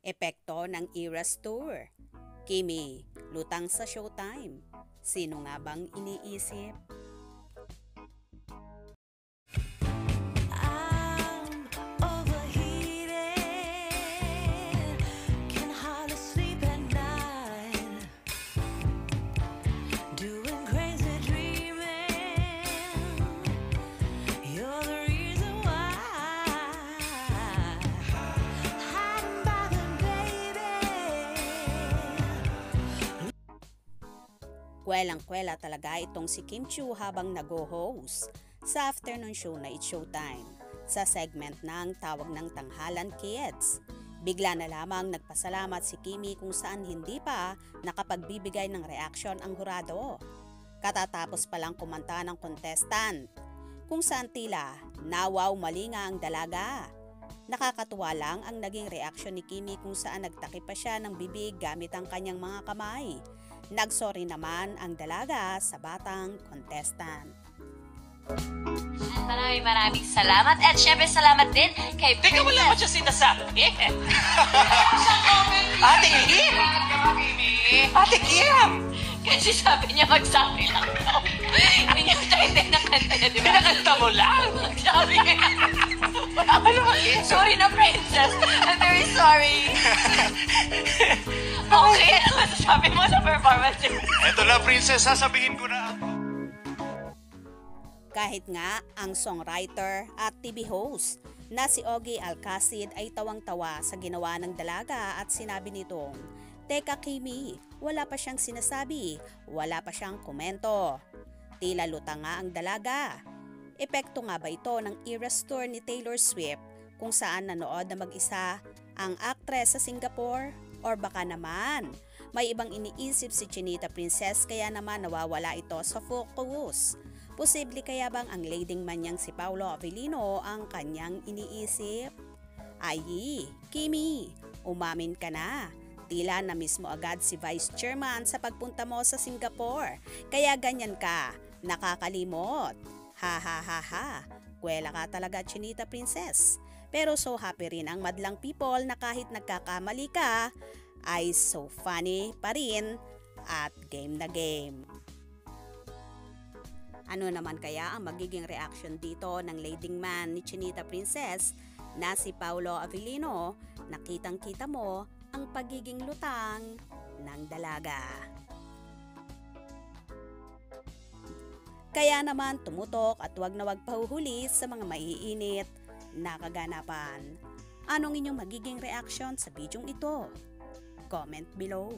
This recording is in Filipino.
Epekto ng Eras Tour. Kimi, lutang sa Showtime. Sino nga bang iniisip? Kwelang-kwela talaga itong si Kim Chiu habang nag-host sa afternoon show na It's Showtime sa segment ng Tawag ng Tanghalan Kids. Bigla na lamang nagpasalamat si Kimi kung saan hindi pa nakapagbibigay ng reaksyon ang hurado. Katatapos palang kumanta ng contestant kung saan tila nawaw mali nga ang dalaga. Nakakatuwa lang ang naging reaksyon ni Kimi kung saan nagtakip pa siya ng bibig gamit ang kanyang mga kamay. Nagsorry naman ang dalaga sa batang contestant. Maraming salamat at syempre salamat din kay Teka, wala mo siya sinasabi. Ate Kim! Ate Kim! Kasi sabi niya magsabi lang daw. Hindi niya din ng kanta niya, di ba? Pinakanta mo lang! Magsabi nga. Ano ba? Sorry na, princess. I'm very sorry. Okay, ano masasabi mo sa performance? Eto na, princess, sasabihin ko na. Kahit nga ang songwriter at TV host na si Ogie Alcacid ay tawang-tawa sa ginawa ng dalaga at sinabi nitong, "Teka Kimi, wala pa siyang sinasabi, wala pa siyang komento." Tila lutang nga ang dalaga. Epekto nga ba ito ng Eras Tour ni Taylor Swift kung saan nanood na mag-isa ang aktres sa Singapore? Or baka naman, may ibang iniisip si Chinita Princess kaya naman nawawala ito sa focus. Posible kaya bang ang leading man niyang si Paolo Avellino ang kanyang iniisip? Ay, Kimi, umamin ka na. Tila na mismo agad si Vice Chairman sa pagpunta mo sa Singapore. Kaya ganyan ka, nakakalimot. Ha ha ha ha, kwela ka talaga Chinita Princess. Pero so happy rin ang madlang people na kahit nagkakamali ka, ay so funny pa rin at game na game. Ano naman kaya ang magiging reaction dito ng leading man ni Chinita Princess na si Paolo Avellino? Nakitang-kita mo ang pagiging lutang ng dalaga. Kaya naman tumutok at wag na wag pahuhuli sa mga maiinit na kaganapan. Anong inyong magiging reaction sa bidyong ito? Comment below.